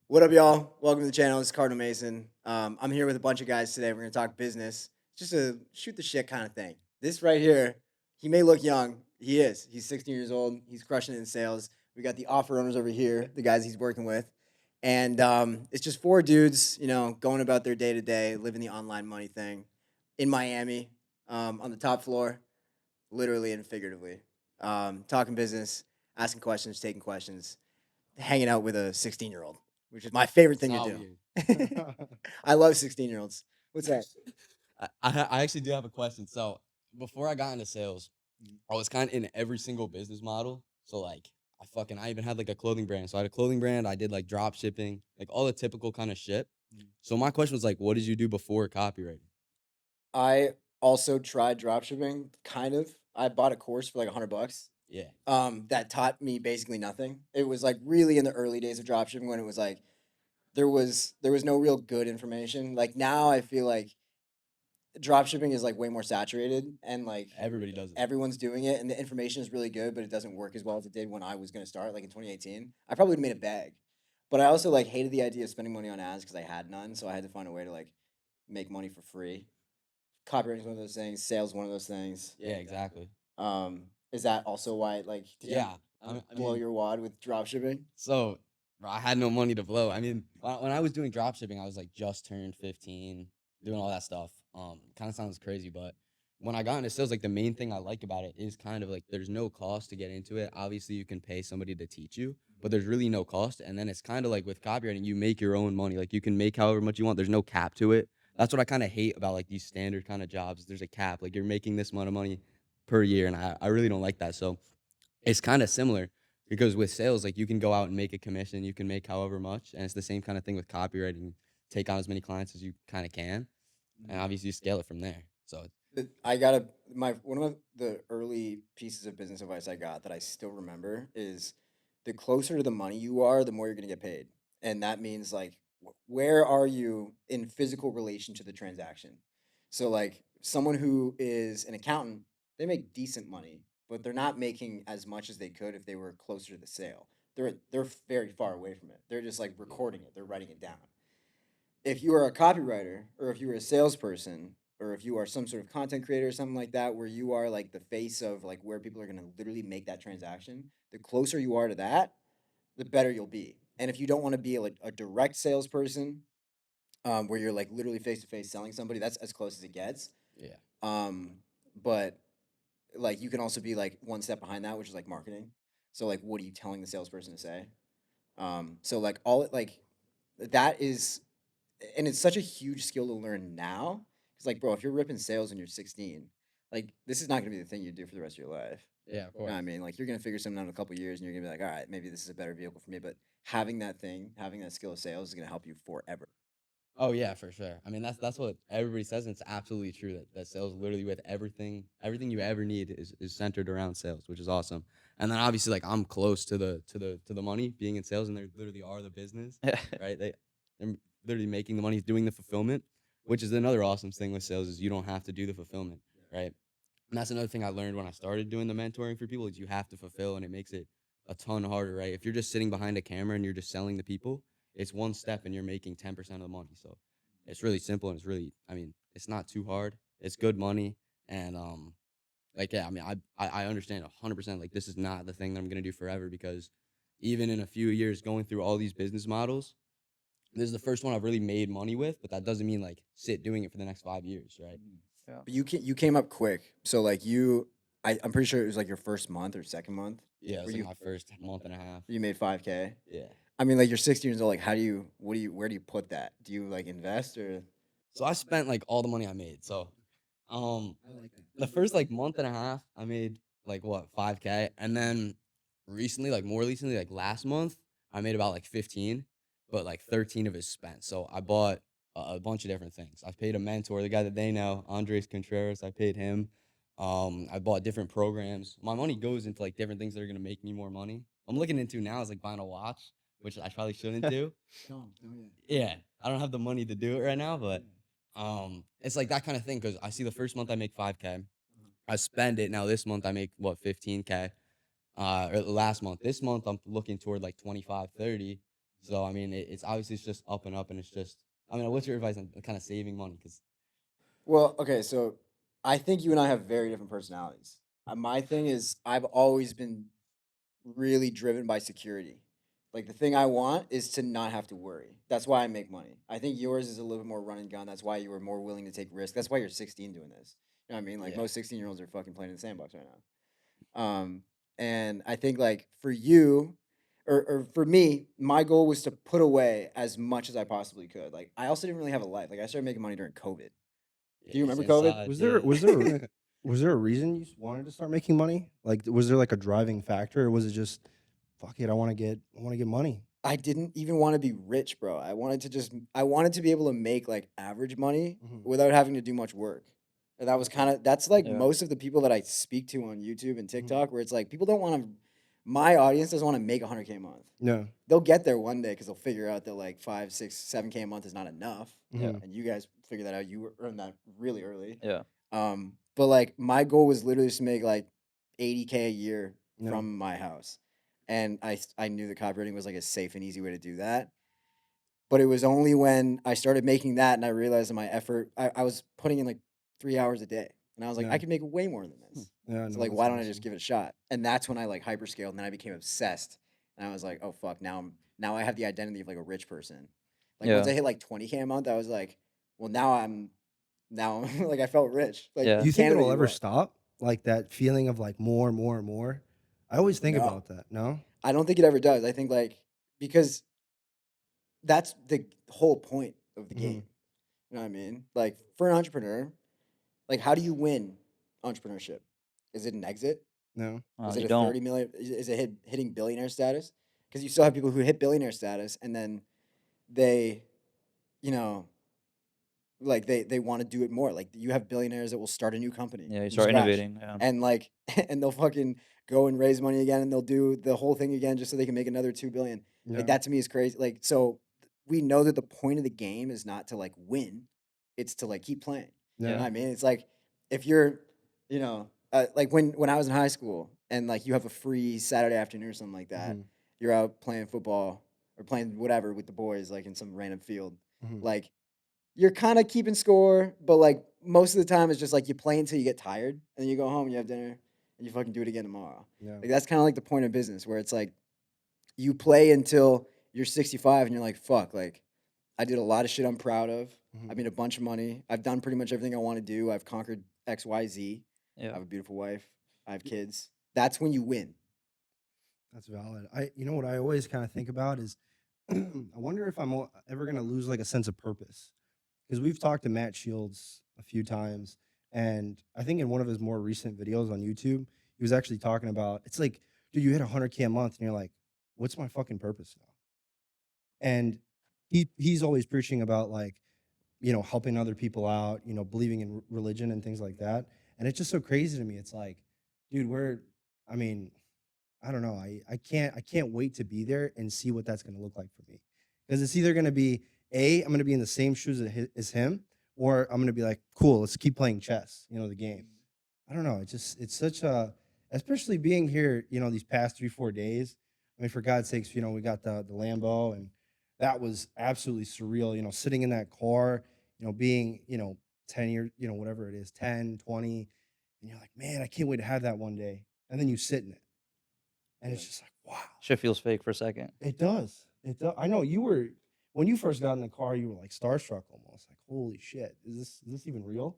What up, y'all? Welcome to the channel. It's Cardinal Mason. I'm here with a bunch of guys today. We're gonna talk business, just a shoot the shit kind of thing. This right here, he may look young. He is. He's 16 years old. He's crushing it in sales. We got the offer owners over here, the guys he's working with, and it's just four dudes, going about their day to day, living the online money thing in Miami, on the top floor, literally and figuratively, talking business, asking questions, taking questions, hanging out with a 16-year-old, which is my favorite It's thing to not do. weird. I love 16-year-olds. What's that? I actually do have a question. So before I got into sales, Mhm. I was kind of in every single business model. So like I even had like a clothing brand. So I had a clothing brand. I did like drop shipping, like all the typical kind of shit. Mhm. So my question was like, what did you do before copywriting? I also tried dropshipping, kind of. I bought a course for like $100. Yeah, That taught me basically nothing. It was like really in the early days of dropshipping when it was like there was no real good information. Like now I feel like dropshipping is like way more saturated and like everybody does it. everyone's doing it and the information is really good, but it doesn't work as well as it did when I was gonna start, like in 2018. I probably would have made a bag. But I also like hated the idea of spending money on ads because I had none. So I had to find a way to like make money for free. Copywriting is one of those things, sales one of those things. Yeah, exactly. Is that also why like did you Yeah, I blow mean, your wad with dropshipping? so bro, I had no money to blow. I mean, when I was doing drop shipping, I was like just turned 15, doing all that stuff. Kind of sounds crazy, but when I got into sales, like the main thing I like about it is kind of like there's no cost to get into it. Obviously, you can pay somebody to teach you, but there's really no cost. And then it's kind of like with copywriting, you make your own money. Like you can make however much you want. There's no cap to it. That's what I kind of hate about like these standard kind of jobs. There's a cap. Like you're making this amount of money per year, and I really don't like that. So it's kind of similar because with sales, like you can go out and make a commission, you can make however much, and it's the same kind of thing with copywriting. Take on as many clients as you kind of can, and obviously you scale it from there. So I got a my one of the early pieces of business advice I got that I still remember is the closer to the money you are, the more you're gonna get paid, and that means like where are you in physical relation to the transaction? So like someone who is an accountant, they make decent money, but they're not making as much as they could if they were closer to the sale. They're very far away from it. They're just like recording it. They're writing it down. If you are a copywriter or if you are a salesperson or if you are some sort of content creator or something like that where you are like the face of like where people are going to literally make that transaction, the closer you are to that, the better you'll be. And if you don't want to be like a direct salesperson, where you're like literally face to face selling somebody, that's as close as it gets. yeah, um, but like you can also be like one step behind that, which is like marketing. So like what are you telling the salesperson to say? So like all it like that is, and it's such a huge skill to learn now. Because like, bro, if you're ripping sales and you're 16, like this is not gonna be the thing you do for the rest of your life. yeah, of You know what course. I mean? Like you're gonna figure something out in a couple years, and you're gonna be like, all right, maybe this is a better vehicle for me. But having that thing, having that skill of sales, is gonna help you forever. Oh yeah, for sure. I mean that's what everybody says, and it's absolutely true that sales literally with everything you ever need is centered around sales, which is awesome. And then obviously like I'm close to the money being in sales, and they literally are the business, right? They're literally making the money, doing the fulfillment, which is another awesome thing with sales is you don't have to do the fulfillment, right? And that's another thing I learned when I started doing the mentoring for people is you have to fulfill, and it makes it a ton harder, right? If you're just sitting behind a camera and you're just selling to people, it's one step and you're making 10% of the money. So it's really simple, and it's really, I mean, it's not too hard. It's good money. And like yeah, I mean, I understand 100%. Like this is not the thing that I'm gonna do forever because even in a few years going through all these business models, this is the first one I've really made money with, but that doesn't mean like sit doing it for the next 5 years, right? Yeah. But you came up quick, so like I'm pretty sure it was like your first month or second month Yeah, it where was like my first month and a half. you made 5K. Yeah. I mean, like you're 16 years old. Like, where do you put that? Do you like invest or? So I spent like all the money I made. So um the first like month and a half I made like what 5K, and then recently, like more recently, like last month, I made about like 15, but like 13 of it spent. So I bought a bunch of different things. I paid a mentor, the guy that they know, Andres Contreras. I paid him. I bought different programs. My money goes into like different things that are gonna make me more money. I'm looking into now is like buying a watch, which I probably shouldn't do. No, no, Yeah, I don't have the money to do it right now, but it's like that kind of thing because I see the first month I make 5K, I spend it. Now this month I make what 15K. Or last month. This month I'm looking toward like 25, 30. So I mean, it's obviously it's just up and up, and it's just. I mean, what's your advice on kind of saving money? Because Well, okay, so I think you and I have very different personalities. My thing is, I've always been really driven by security. Like the thing I want is to not have to worry. That's why I make money. I think yours is a little bit more run and gun. That's why you were more willing to take risks. That's why you're 16 doing this. You know what I mean? Like yeah, most 16-year-olds are fucking playing in the sandbox right now. And I think like for you, or for me, my goal was to put away as much as I possibly could. Like I also didn't really have a life. Like I started making money during COVID. yeah, Do you just remember COVID? inside, Was there yeah. was there was there a reason you wanted to start making money? Like, was there like a driving factor, or was it just, fuck it, I want to get money? I didn't even wanna be rich, bro. I wanted to be able to make, like, average money Hmm. without having to do much work. And that was Okay. kinda that's, like, Yeah. most of the people that I speak to on YouTube and Hmm. TikTok where it's like, people don't wanna my audience doesn't wanna make 100K a month. No. They'll get there one day because 'cause they'll figure out that, like, 5, 6, 7K a month is not enough, Yeah. Hmm. and you guys figure that out. You earned that really early. Yeah. But, like, my goal was literally just to make, like, 80K a year No. from my house, and I knew that copywriting was, like, a safe and easy way to do that, but it was only when I started making that and I realized that my effort I was putting in, like, 3 hours a day, and I was like, "I No. could make way more than Hmm. this." Yeah. So, No. like, That's why don't I just awesome. give it a shot? And that's when I, like, hyperscaled, and then I became obsessed, and I was like, "Oh, fuck, now I have the identity of, like, a rich person." Like, once Yeah. I hit, like, 20K a month, I was like, "Well, now like, I felt rich." Like, Do Yeah. in you think Canada, it'll you ever will. stop? Like that feeling of like more and more and more? I always think No. about that. No. I don't think it ever does. I think, like because that's the whole point of the Hmm. game. You know what I mean? Like, for an entrepreneur, like, how do you win entrepreneurship? Is it an exit? No. Is it You a don't. 30 million? Is it hitting billionaire status? Because you still have people who hit billionaire status and then they, you know, like they want to do it more. Like you have billionaires that will start a new company Yeah. You from start scratch innovating. Yeah. and like and they'll fucking go and raise money again and they'll do the whole thing again just so they can make another 2 billion. Like No. that to me is crazy. Like so we know that the point of the game is not to like win, it's to like keep playing. You know Yeah. No. what I mean? It's like if you're, like when I was in high school and like you have a free Saturday afternoon or something like that, Hmm. you're out playing football or playing whatever with the boys like in some random field. Hmm. Like you're kinda keeping score, but, like, most of the time, it's just, like, you play until you get tired, and then you go home, you have dinner, and you fucking do it again tomorrow. No. Like, that's kinda like the point of business where it's, like, you play until you're 65 and you're like, "Fuck," like, "I did a lot of shit I'm proud of. I Hmm. made a bunch of money. I've done pretty much everything I wanna do. I've conquered XYZ. I Yeah. have a beautiful wife. I have kids." That's when you win. That's valid. You know what I always kind of think about is, I wonder if ever gonna lose like a sense of purpose, because we've talked to Matt Shields a few times, and I think in one of his more recent videos on YouTube, he was actually talking about it's like, dude, you hit 100K a month, and you're like, what's my fucking purpose now? And he's always preaching about like, helping other people out, believing in religion and things like that. And it's just so crazy to me. It's like, dude, I mean, I don't know. I can't wait to be there and see what that's going to look like for me. Because it's either going to be I'm going to be in the same shoes as him, or I'm going to be like, cool, let's keep playing chess, the game. I don't know. It's such especially being here, these past 3-4 days. I mean, for God's sakes, we got the Lambo, and that was absolutely surreal. Sitting in that car, being 10 years, whatever it is, 10, 20, and you're like, man, I can't wait to have that one day. And then you sit in it, and Yeah. it's just like, wow, Shit feels fake for a second. it does. It does. I know you were when you first got in the car, you were like starstruck almost. Like, holy shit, is this even real?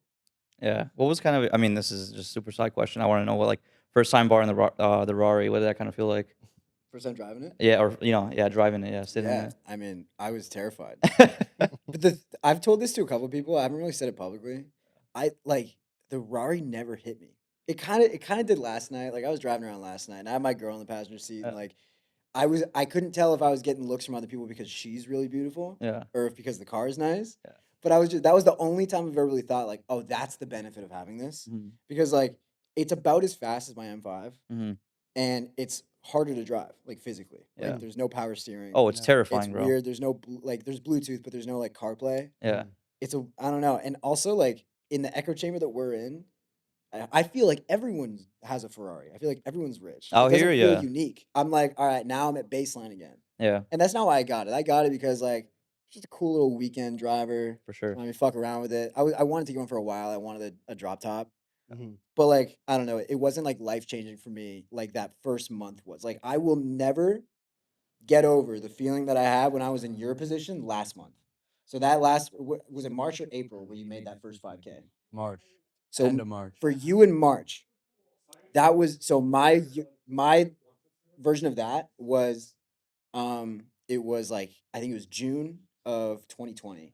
Yeah. What was kind of? I mean, this is just super side question. I want to know what like first time bar in the Rari. What did that kind of feel like? First time driving it? Yeah. Or yeah, driving it. Yeah, sitting in Yeah, it. I mean, I was terrified. But I've told this to a couple of people. I haven't really said it publicly. I like the Rari never hit me. It kind of did last night. Like I was driving around last night and I had my girl in the passenger seat and Yeah. like I couldn't tell if I was getting looks from other people because she's really beautiful Yeah. or if because the car is nice. Yeah. But I was just that was the only time I've ever really thought like, "Oh, that's the benefit of having this." Mhm. Because like it's about as fast as my M5 Mhm. and it's harder to drive like physically. Like Yeah. Mm. there's no power steering. Oh, it's No. It's terrifying, bro. weird. There's no like there's Bluetooth, but there's no like CarPlay. Yeah. Mhm. It's a I don't know. And also like in the echo chamber that we're in, I feel like everyone has a Ferrari. I feel like everyone's rich. It Out here, doesn't feel yeah. unique. I'm like, all right, now I'm at baseline again. Yeah, And that's not why I got it. I got it because like just a cool little weekend driver. for sure. Let me fuck around with it. I wanted to get one for a while. I wanted a drop top. Mhm. But like, I don't know, it wasn't like life changing for me like that first month was. Like I will never get over the feeling that I had when I was in your position last month. So that was it March or April where you made that first 5K? March, So end of March. for you in March, that was so my version of that was it was like I think it was June of 2020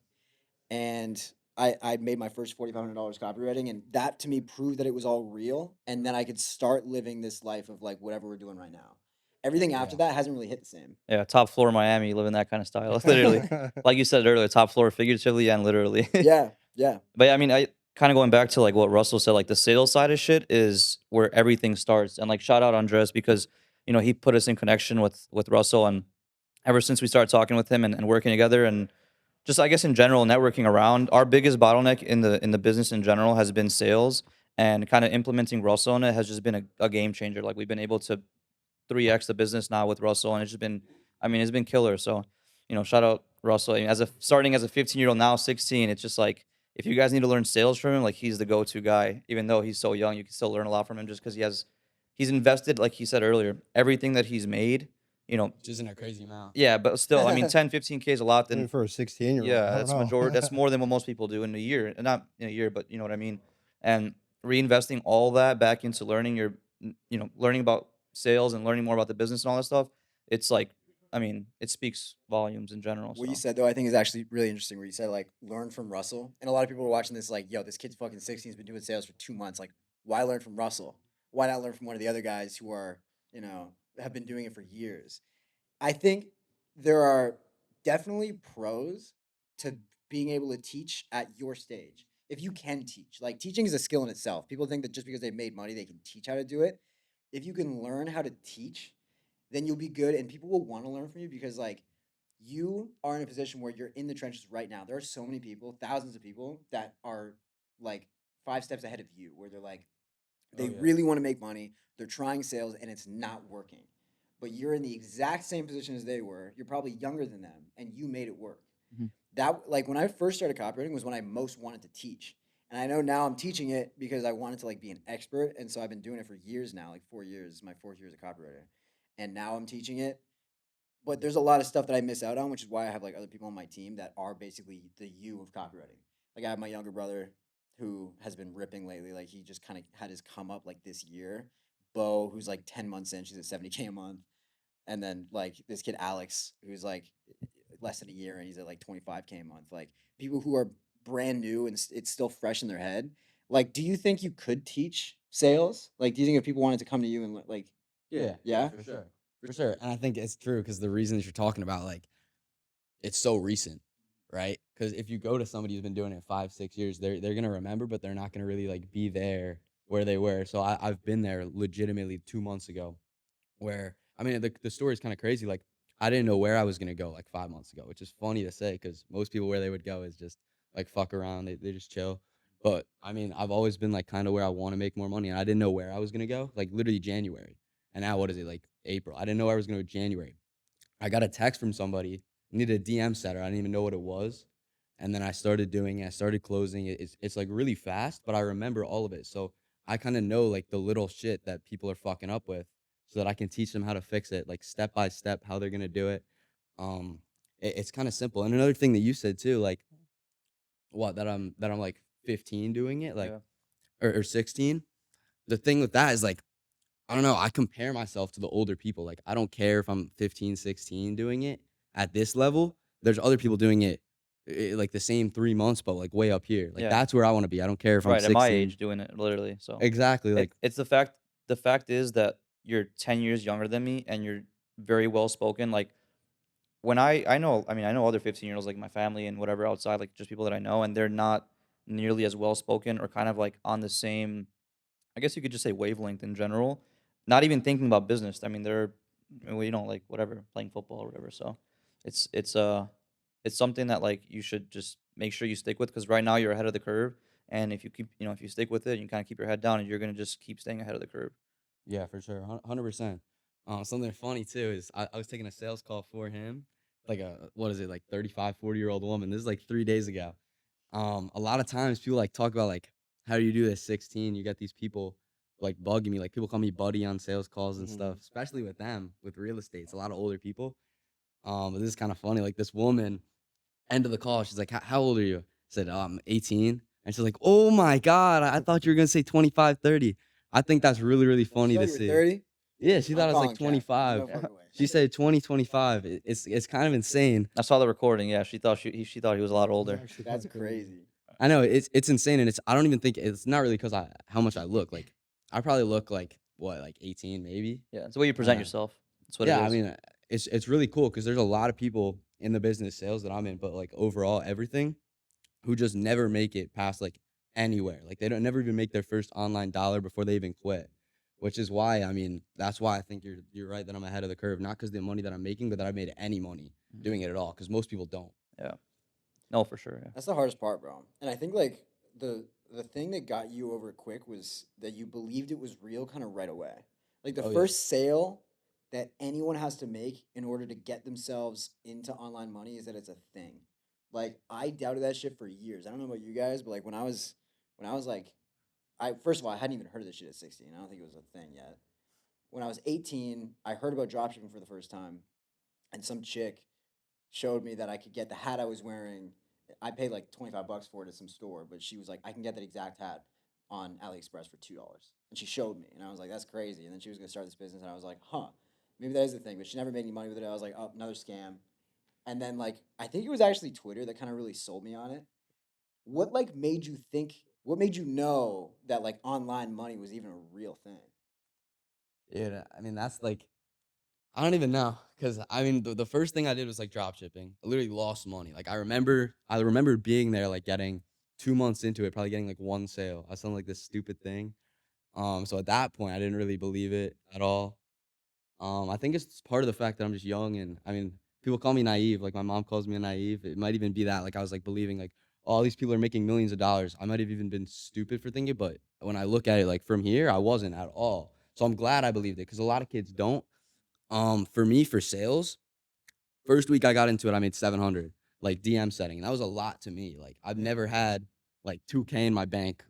and I made my first $4,500 copywriting, and that to me proved that it was all real, and then I could start living this life of like whatever we're doing right now. Everything after Yeah. that hasn't really hit the same. Yeah, top floor Miami, living that kind of style, literally. Like you said earlier, top floor figuratively and literally. Yeah, yeah, But yeah, I mean, I kind of going back to like what Russell said, like the sales side of shit is where everything starts. And like shout out Andres because he put us in connection with Russell, and ever since we started talking with him and working together, and just I guess in general networking around, our biggest bottleneck in the business in general has been sales, and kind of implementing Russell on it has just been a game changer. Like we've been able to 3x the business now with Russell, and it's just been, I mean, it's been killer. So, shout out Russell. I mean, starting as a 15-year-old, now 16, it's just like if you guys need to learn sales from him, like he's the go-to guy. Even though he's so young, you can still learn a lot from him just because he's invested, like he said earlier, everything that he's made. Which isn't a crazy amount. Yeah, but still, I mean, 10, 15K is a lot. I Then mean, for a 16-year-old, yeah, I don't that's know. majority. That's more than what most people do in a year, and not in a year, but you know what I mean. And reinvesting all that back into learning learning about sales and learning more about the business and all that stuff. It's like, I mean, it speaks volumes in general. what you So said though, I think is actually really interesting. Where you said like learn from Russell, and a lot of people are watching this like, yo, this kid's fucking 16, has been doing sales for 2 months. Like, why learn from Russell? Why not learn from one of the other guys who are have been doing it for years? I think there are definitely pros to being able to teach at your stage. If you can teach, like teaching is a skill in itself. People think that just because they've made money, they can teach how to do it. If you can learn how to teach, then you'll be good and people will want to learn from you because like you are in a position where you're in the trenches right now. There are so many people, thousands of people that are like 5 steps ahead of you where they're like Oh they yeah. really want to make money. They're trying sales and it's not working. But you're in the exact same position as they were. You're probably younger than them and you made it work. Mhm. That like when I first started copywriting was when I most wanted to teach. And I know now I'm teaching it because I wanted to like be an expert. And so I've been doing it for years now, like 4 years. This is my fourth year as a copywriter. And now I'm teaching it. But there's a lot of stuff that I miss out on, which is why I have like other people on my team that are basically the you of copywriting. Like I have my younger brother who has been ripping lately. Like he just kind of had his come up like this year. Bo, who's like 10 months in, she's at 70K a month. And then like this kid Alex, who's like less than a year and he's at like 25K a month. Like people who are brand new and it's still fresh in their head. Like, do you think you could teach sales? Like, do you think if people wanted to come to you and like, yeah? For sure. For sure. And I think it's true because the reasons you're talking about, like, it's so recent, right? Because if you go to somebody who's been doing it 5, 6 years, they're gonna remember, but they're not gonna really like be there where they were. So I've been there legitimately 2 months ago, where I mean the story is kind of crazy. Like I didn't know where I was gonna go like 5 months ago, which is funny to say because most people where they would go is just like fuck around, they just chill. But I mean, I've always been like kind of where I want to make more money, and I didn't know where I was gonna go. Like literally January, and now what is it like April? I didn't know where I was gonna go January. I got a text from somebody, needed a DM setter. I didn't even know what it was. And then I started doing it. I started closing it. It's like really fast, but I remember all of it. So I kind of know like the little shit that people are fucking up with so that I can teach them how to fix it, like step by step, how they're gonna do it. Um it's kind of simple. And another thing that you said too, like that I'm like 15 doing it, like yeah, or 16. The thing with that is like I don't know. I compare myself to the older people. Like, I don't care if I'm 15, 16 doing it at this level. There's other people doing it like the same 3 months, but like way up here. Like, yeah, that's where I want to be. I don't care if I'm right. At my 16. age, doing it literally. So Exactly. Like, it's the fact. The fact is that you're 10 years younger than me, and you're very well spoken. Like when I know, I mean, I know other 15-year-olds like my family and whatever outside, like just people that I know, and they're not nearly as well spoken or kind of like on the same, I guess you could just say wavelength in general. Not even thinking about business. I mean, they're, well, like whatever, playing football or whatever. So it's it's uh it's something that like you should just make sure you stick with because right now you're ahead of the curve, and if you keep, if you stick with it, and you kind of keep your head down, and you're gonna just keep staying ahead of the curve. yeah, for sure. 100%. Something funny too is I was taking a sales call for him, like a what is it, like 35, 40-year-old woman. This is like 3 days ago. A lot of times people like talk about like how do you do this 16? You got these people like bugging me, like people call me buddy on sales calls and stuff, especially with them with real estate. It's a lot of older people. But this is kind of funny. Like this woman, end of the call, she's like, How old are you? I said, I'm 18. And she's like, oh my God, I thought you were gonna say 25, 30. I think that's really, really She funny thought to you were see. 30. Yeah, she thought I'm I was like calling cap. There's 25. no fucking way. She said 2025. It's kind of insane. I saw the recording. Yeah, she thought he was a lot It's older. actually That's kind of crazy. crazy. I know it's insane, and I don't even think it's not really because I how much I look like. I probably look like what, like 18 maybe. Yeah, it's the way you present Uh, yourself. That's what it yeah, I is. mean, it's really cool because there's a lot of people in the business sales that I'm in, but like overall everything, who just never make it past like anywhere. Like they don't never even make their first online dollar before they even quit. Which is why, I mean, that's why I think you're right that I'm ahead of the curve. Not because the money that I'm making, but that I've made any money Mhm. doing it at all. Because most people don't. Yeah. No, for sure. Yeah. That's the hardest part, bro. And I think like the thing that got you over it quick was that you believed it was real kind of right away. Like the Oh yeah. first sale that anyone has to make in order to get themselves into online money is that it's a thing. Like I doubted that shit for years. I don't know about you guys, but like when I was like I first of all I hadn't even heard of this shit at 16. I don't think it was a thing yet. When I was 18, I heard about dropshipping for the first time, and some chick showed me that I could get the hat I was wearing. I paid like $25 for it at some store, but she was like, I can get that exact hat on AliExpress for $2. And she showed me, and I was like, that's crazy. And then she was gonna start this business, and I was like, huh, maybe that is the thing. But she never made any money with it. I was like, oh, another scam. And then like I think it was actually Twitter that kind of really sold me on it. What like made you think? What made you know that like online money was even a real thing? Yeah, I mean, that's like, I don't even know. Because, I mean, the first thing I did was like drop shipping. I literally lost money. Like, I remember being there, like getting 2 months into it, probably getting like one sale. I was selling like this stupid thing. So at that point, I didn't really believe it at all. I think it's part of the fact that I'm just young and I mean, people call me naive. Like my mom calls me a naive. It might even be that. Like I was like believing like all these people are making millions of dollars. I might have even been stupid for thinking, but when I look at it like from here, I wasn't at all. So I'm glad I believed it because a lot of kids don't. For me, for sales, first week I got into it, I made 700 like DM setting, and that was a lot to me. Like I've never had like 2K in my bank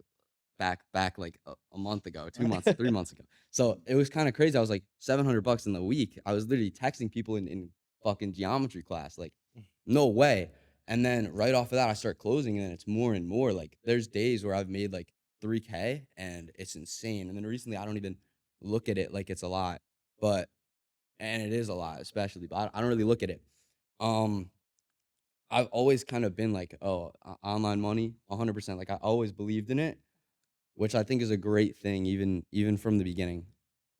back like a month ago, 2 months, 3 months ago. So it was kind of crazy. I was like $700 in the week. I was literally texting people in fucking geometry class. Like, no way. And then right off of that, I start closing, and it's more and more. Like, there's days where I've made like 3K, and it's insane. And then recently, I don't even look at it like it's a lot, but and it is a lot, especially. But I don't really look at it. Um, I've always kind of been like, oh, online money, 100%. Like I always believed in it, which I think is a great thing, even from the beginning.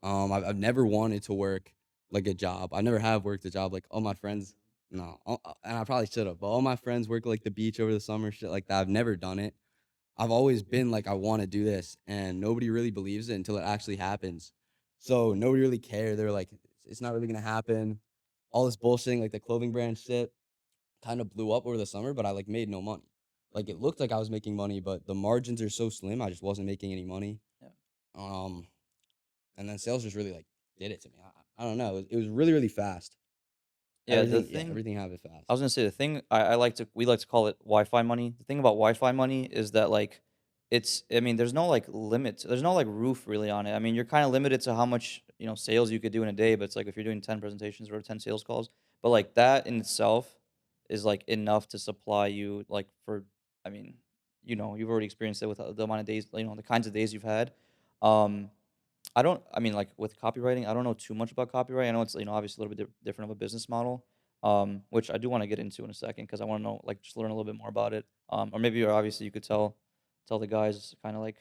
I've never wanted to work like a job. I never have worked a job like all my friends. No, and I probably should have. But all my friends work like the beach over the summer, shit like that. I've never done it. I've always been like, I want to do this, and nobody really believes it until it actually happens. So nobody really cared. They're like, it's not really gonna happen. All this bullshitting, like the clothing brand shit, kind of blew up over the summer, but I like made no money. Like it looked like I was making money, but the margins are so slim, I just wasn't making any money. Yeah. Um, and then sales just really like did it to me. I don't know. It was really really fast. Yeah. The Yeah, thing everything happened I fast. was gonna say the thing I like to we like to call it Wi-Fi money. The thing about Wi-Fi money is that like it's I mean there's no like limit. There's no like roof really on it. I mean you're kind of limited to how much sales you could do in a day. But it's like if you're doing 10 presentations or 10 sales calls, but like that in itself is like enough to supply you like for I mean you've already experienced it with the amount of days the kinds of days you've had. Um, I mean, like with copywriting, I don't know too much about copyright. I know it's, obviously a little bit different of a business model, which I do want to get into in a second because I want to know, like, just learn a little bit more about it. Or maybe, or obviously, you could tell the guys kind of like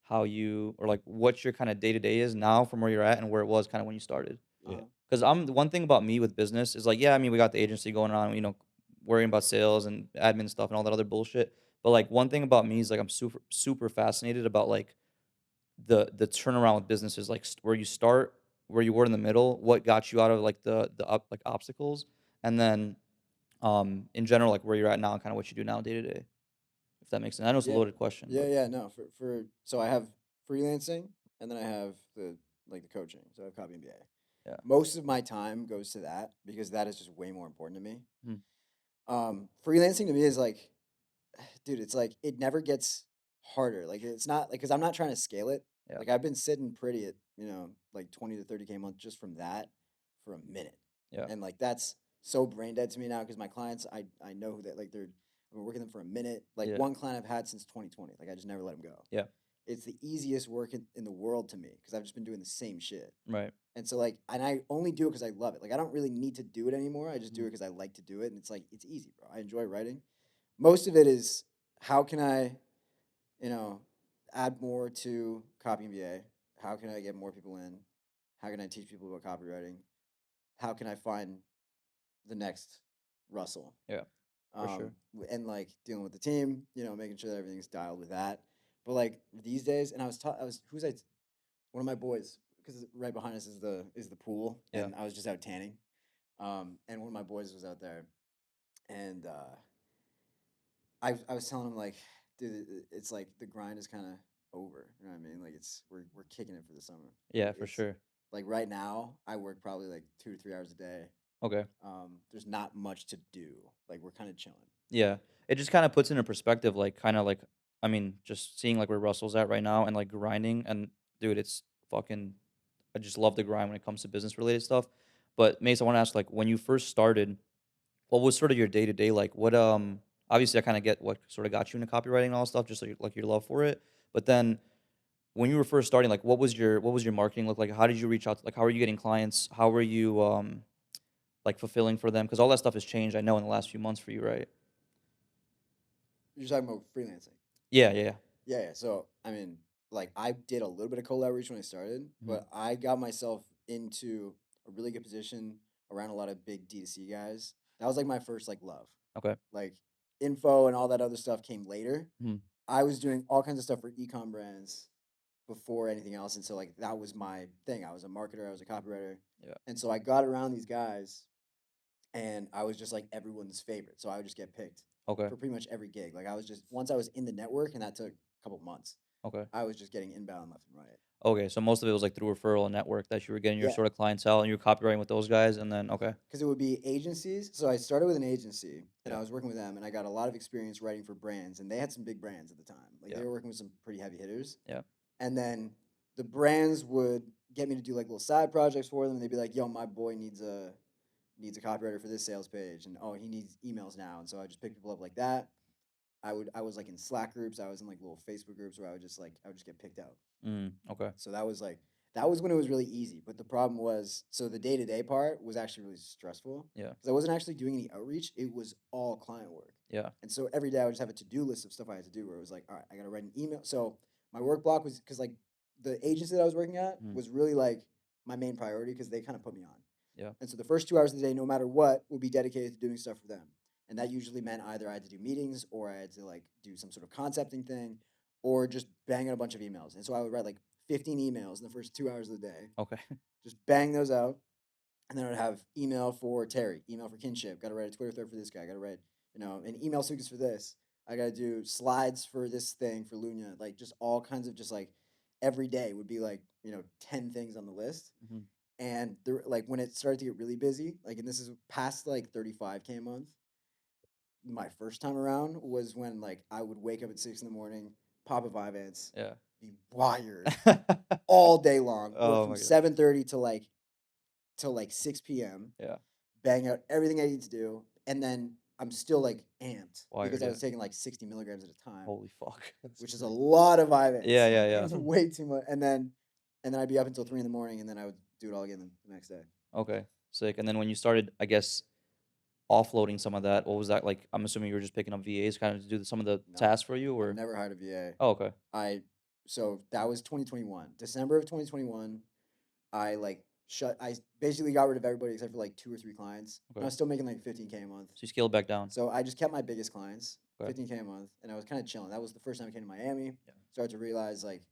how you, or like what your kind of day to day is now from where you're at and where it was kind of when you started. Yeah. Because the one thing about me with business is like, yeah, I mean, we got the agency going on, worrying about sales and admin stuff and all that other bullshit. But like, one thing about me is like, I'm super, super fascinated about like, the turnaround with businesses like where you start where you were in the middle what got you out of like the up like obstacles and then in general like where you're at now and kind of what you do now day to day if that makes sense. I know it's a Yeah, loaded question yeah, but yeah. No, for so I have freelancing, and then I have the coaching. So I have copy MBA. Yeah. Most of my time goes to that because that is just way more important to me. Mhm. Freelancing to me is like, dude, it's like it never gets harder. Like it's not like because I'm not trying to scale it. Yeah. Like I've been sitting pretty at like 20 to 30K a month just from that for a minute, Yeah. and like that's so brain dead to me now because my clients I know that like I've been working with them for a minute. Like Yeah. one client I've had since 2020. Like I just never let him go. Yeah. It's the easiest work in the world to me because I've just been doing the same shit. Right. And so like, and I only do it because I love it. Like I don't really need to do it anymore. I just do Mhm. it because I like to do it, and it's like it's easy, bro. I enjoy writing. Most of it is how can I, you know, add more to copy and VA? How can I get more people in? How can I teach people about copywriting? How can I find the next Russell? Yeah. For sure. And like dealing with the team, making sure that everything's dialed with that. But like these days, and I was who's I one of my boys because right behind us is the pool, Yeah. and I was just out tanning, and one of my boys was out there, and I was telling him like, dude, it's like the grind is kind of over. You know what I mean? Like we're kicking it for the summer. Yeah. Like For it's sure. like right now I work probably like 2 to 3 hours a day. Okay. There's not much to do. Like we're kind of chilling. Yeah. It just kind of puts into perspective, like, kind of like, I mean, just seeing like where Russell's at right now and like grinding. And dude, it's fucking, I just love the grind when it comes to business related stuff. But Mace, I want to ask, like, when you first started, what was sort of your day to day like? What obviously I kind of get what sort of got you into copywriting and all that stuff, just like your love for it. But then when you were first starting, like, what was your marketing look like? How did you reach out? Like, how were you getting clients? How were you like fulfilling for them? Because all that stuff has changed, I know, in the last few months for you, right? You're talking about freelancing. Yeah, yeah, yeah. Yeah. So I mean, like I did a little bit of Collab Reach when I started, Mhm. but I got myself into a really good position around a lot of big D2C guys. That was like my first like love. Okay. Like info and all that other stuff came later. Mhm. I was doing all kinds of stuff for ecom brands before anything else, and so like that was my thing. I was a marketer, I was a copywriter, Yeah. and so I got around these guys, and I was just like everyone's favorite. So I would just get picked Okay. for pretty much every gig. Like I was just once I was in the network, and that took a couple months. Okay. I was just getting inbound left and right. Okay. So most of it was like through referral and network that you were getting your Yeah, sort of clientele and you were copywriting with those guys, and then okay. because it would be agencies. So I started with an agency, and Yeah. I was working with them, and I got a lot of experience writing for brands, and they had some big brands at the time. Like Yeah. they were working with some pretty heavy hitters, Yeah. and then the brands would get me to do like little side projects for them, and they'd be like, "Yo, my boy needs a copywriter for this sales page, and oh, he needs emails now," and so I just pick people up like that. I was like in Slack groups, I was in like little Facebook groups where I would just get picked out. Okay. So that was when it was really easy. But the problem was, so the day to day part was actually really stressful Yeah. because I wasn't actually doing any outreach. It was all client work. Yeah. And so every day I would just have a to do list of stuff I had to do where it was like, all right, I got to write an email. So my work block was because like the agency that I was working at Mhm. was really like my main priority because they kind of put me on. Yeah. And so the first 2 hours of the day, no matter what, would be dedicated to doing stuff for them. And that usually meant either I had to do meetings or I had to like do some sort of concepting thing or just bang out a bunch of emails. And so I would write like 15 emails in the first 2 hours of the day, Okay. just bang those out. And then I would have email for Terry, email for Kinship, got to write a Twitter thread for this guy, got to write, an email sequence for this. I got to do slides for this thing for Luna, like just all kinds of just like every day would be like, 10 things on the list. Mhm. And there, like when it started to get really busy, like, and this is past like 35K a month, my first time around was when like I would wake up at 6 in the morning, pop a Vyvanse, Yeah. be wired all day long, work Oh from my god. 7:30 till like 6 p.m., Yeah. bang out everything I need to do, and then I'm still like amped Wired. because I Yeah. was taking like 60 milligrams at a time, Holy fuck. That's which is a crazy. lot of Yeah. Vyvanse. Yeah. It's Yeah. way too much. And then I'd be up until 3 in the morning, and then I would do it all again the next day. Okay. Sick. And then when you started, I guess, offloading some of that, what was that like? I'm assuming you were just picking up VAs kind of to do some of the No, tasks for you, I've or? never hired a VA. Oh, okay. I so that was 2021. December of 2021, I like shut I basically got rid of everybody except for like two or three clients. And I Okay. was still making like 15K a month. So you scaled back down. So I just kept my biggest clients, Okay. 15K a month, and I was kind of chilling. That was the first time I came to Miami. Yeah. Started to realize like,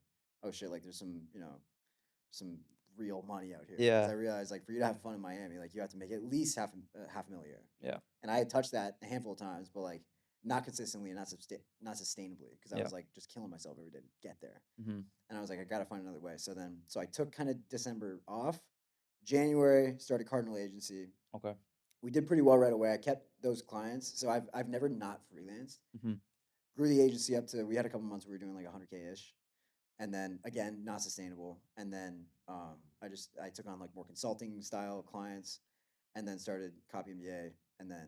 oh shit, like there's some real money out here. Because Yeah. I realized like for you to have fun in Miami, like you have to make at least half a million a year. Yeah. And I had touched that a handful of times, but like not consistently and not sustainably because I Yeah. was like just killing myself every day to get there. Mm-hmm. And I was like, I gotta find another way. So I took kind of December off, January, started Cardinal Agency. Okay. We did pretty well right away. I kept those clients, so I've never not freelanced. Hmm. Grew the agency up to, we had a couple months where we were doing like 100K ish, and then again not sustainable. And then I took on like more consulting style clients, and then started Copy MBA, and then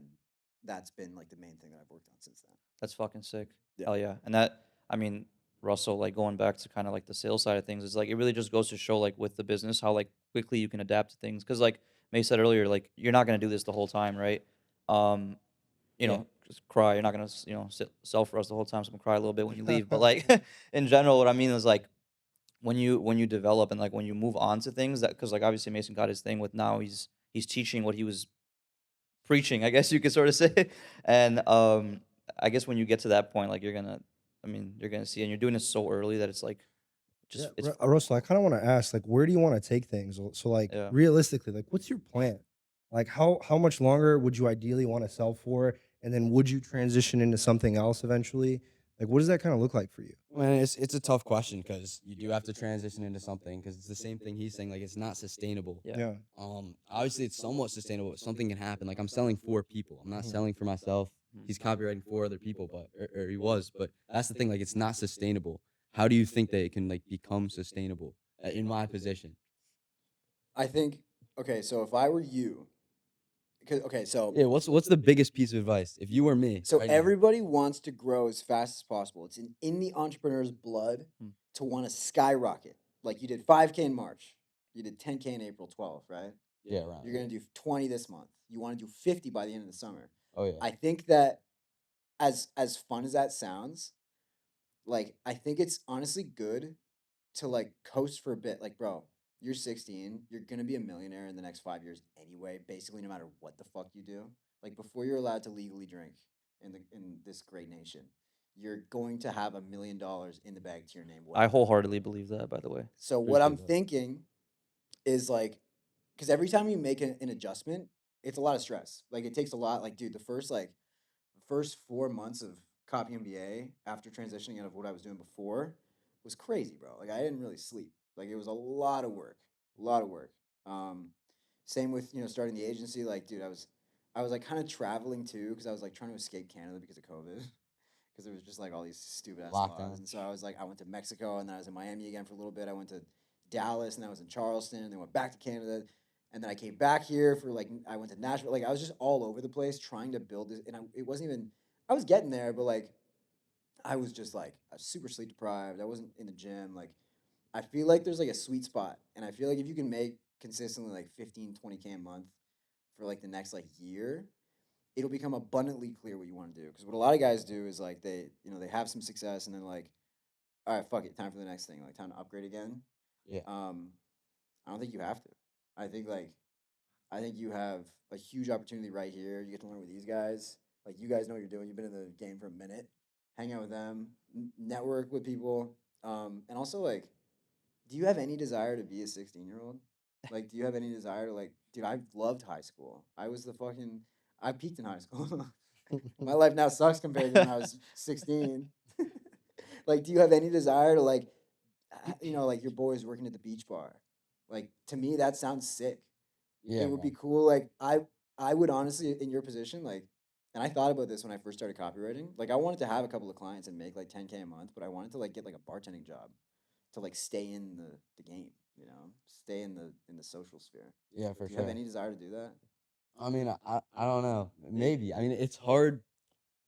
that's been like the main thing that I've worked on since then. That's fucking sick. Yeah. Hell yeah. And that, I mean, Russell, like going back to kind of like the sales side of things, is like it really just goes to show like with the business how like quickly you can adapt to things. Because like May said earlier, like you're not gonna do this the whole time, right? Um, you Yeah. know, just cry. You're not gonna sell for us the whole time. So I'm gonna cry a little bit when you leave. But like in general, what I mean is like when you develop and like when you move on to things that because like obviously Mason got his thing with now he's teaching what he was preaching, I guess you could sort of say. And I guess when you get to that point, like you're gonna see, and you're doing it so early that it's like Yeah, just it's Russell, I kind of want to ask, like, where do you want to take things? So, like, yeah. realistically, like, what's your plan? Like, how much longer would you ideally want to sell for, and then would you transition into something else eventually? Like, what does that kind of look like for you? Man, it's a tough question because you do have to transition into something because it's the same thing he's saying. Like it's not sustainable. Yeah. Yeah. Obviously it's somewhat sustainable, but something can happen. Like I'm selling for people. I'm not Mhm. selling for myself. Mhm. He's copywriting for other people, but or he was. But that's the thing. Like it's not sustainable. How do you think that it can like become sustainable in my position? I think, okay, so if I were you, because okay, so Yeah. What's the biggest piece of advice if you were me so right now? everybody wants to grow as fast as possible. It's in the entrepreneur's blood Mm. to want to skyrocket. Like you did 5K in March, you did 10K in April 12th, right? Yeah. Right. You're gonna do 20 this month. You want to do 50 by the end of the summer. Oh yeah. I think that as fun as that sounds, like I think it's honestly good to like coast for a bit. Like, bro, you're 16. You're gonna be a millionaire in the next 5 years anyway. Basically, no matter what the fuck you do. Like before you're allowed to legally drink in this great nation, you're going to have $1 million in the bag to your name. I Whatever. wholeheartedly believe that, by the way. So what I'm Appreciate that. thinking is like, because every time you make an adjustment, it's a lot of stress. Like it takes a lot. Like, dude, the first 4 months of Copy MBA after transitioning out of what I was doing before was crazy, bro. Like I didn't really sleep. Like it was a lot of work, a lot of work. Um, Same with starting the agency. Like, dude, I was like kind of traveling too because I was like trying to escape Canada because of COVID. Because there was just like all these stupid ass laws, Lockdown. and so I went to Mexico, and then I was in Miami again for a little bit. I went to Dallas, and I was in Charleston, and then went back to Canada, and then I came back here for like I went to Nashville. Like I was just all over the place trying to build this, and it wasn't even. I was getting there, but like I was just like super sleep deprived. I wasn't in the gym. Like I feel like there's like a sweet spot, and I feel like if you can make consistently like 15, 20K a month for like the next like year, it'll become abundantly clear what you want to do. Because what a lot of guys do is like they have some success and then like, all right, fuck it, time for the next thing, like time to upgrade again. Yeah. I don't think you have to. I think like I think you have a huge opportunity right here. You get to learn with these guys. Like you guys know what you're doing. You've been in the game for a minute. Hang out with them, network with people, and also like, do you have any desire to be a 16-year-old? Like, do you have any desire to like, dude? I loved high school. I was the fucking. I peaked in high school. My life now sucks compared to when I was 16. Like, do you have any desire to like, like your boys working at the beach bar? Like, to me, that sounds sick. Yeah. It would be Man. cool. Like, I would honestly, in your position, like, and I thought about this when I first started copywriting. Like, I wanted to have a couple of clients and make like 10K a month, but I wanted to like get like a bartending job to like stay in the game. Stay in the social sphere. Yeah, for Do you have sure. any desire to do that? I mean, I don't know. Maybe. I mean, it's hard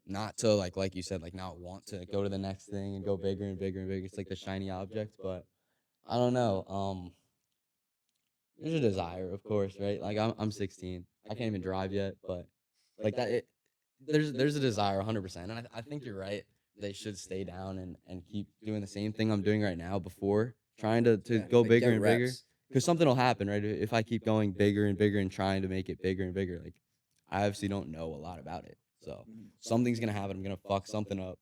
not to like you said, like not want to go to the next thing and go bigger and bigger and bigger. It's like the shiny object, but I don't know. There's a desire, of course, right? Like I'm 16. I can't even drive yet, but like that there's a desire 100%. And I think you're right. They should stay down and keep doing the same thing I'm doing right now before trying to Yeah, go like bigger get and bigger. reps. Because something will happen, right? If I keep going bigger and bigger and trying to make it bigger and bigger, like I obviously don't know a lot about it. So Mhm. something's gonna happen. I'm gonna fuck something up.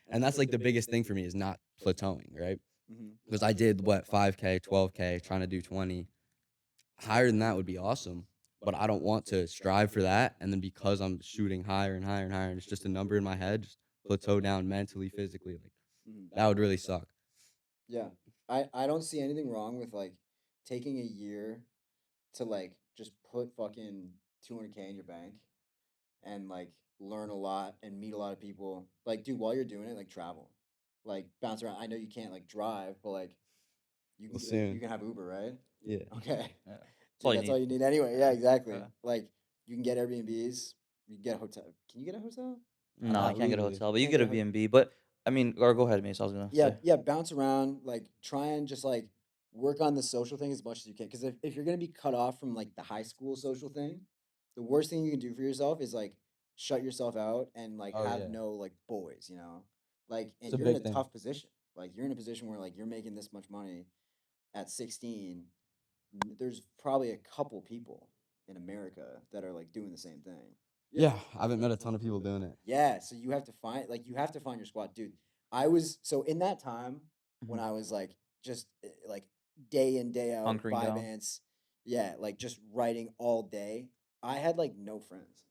And that's like the biggest thing for me is not plateauing, right? Mhm. Because I did what 5K, 12K, trying to do 20. Higher than that would be awesome, but I don't want to strive for that. And then because I'm shooting higher and higher and higher, and it's just a number in my head, just plateau down mentally, physically, like Mhm. that would really suck. Yeah. I don't see anything wrong with like taking a year. to like just put fucking 200K in your bank and like learn a lot and meet a lot of people. Like, dude, while you're doing it, like travel, like bounce around. I know you can't like drive, but like Well, you soon. can have Uber, right? Yeah. Okay, Yeah, that's all dude, you that's need. all you need anyway. Yeah, Yeah, exactly. yeah. Like you can get Airbnbs, you can get a hotel. Can you get a hotel? No, I Not can't get a legally. hotel, but you Can't get get a a hotel. B&B. But I mean, or go ahead, Mace. I was gonna Yeah, say. yeah, bounce around, like try and just like work on the social thing as much as you can. Because if you're gonna be cut off from like the high school social thing, the worst thing you can do for yourself is like shut yourself out and like Oh have yeah. no like boys, you know? Like, It's and a you're in a big thing. tough position. Like you're in a position where like you're making this much money at 16. There's probably a couple people in America that are like doing the same thing. Yeah. Yeah, I haven't met a ton of people doing it. Yeah, so you have to find like you have to find your squad, dude. I was so in that time when Mhm. I was like just like day in day out Hunkering down. Vibance, yeah, like just writing all day. I had like no friends.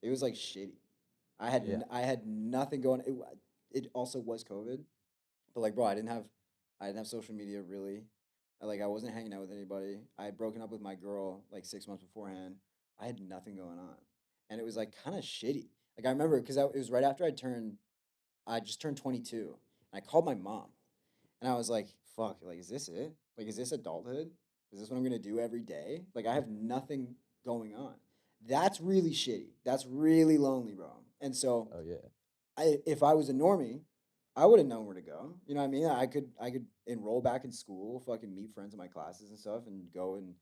It was like shitty. Yeah. I had nothing going. It also was COVID, but like bro, I didn't have social media really. Like I wasn't hanging out with anybody. I had broken up with my girl like 6 months beforehand. I had nothing going on, and it was like kind of shitty. Like I remember because it was right after I just turned 22, and I called my mom, and I was like, "Fuck, like is this it? Like is this adulthood? Is this what I'm gonna do every day? Like I have nothing going on." That's really shitty. That's really lonely, bro. And so Oh yeah. if I was a normie, I would have known where to go. You know what I mean? I could enroll back in school, fucking meet friends in my classes and stuff, and go and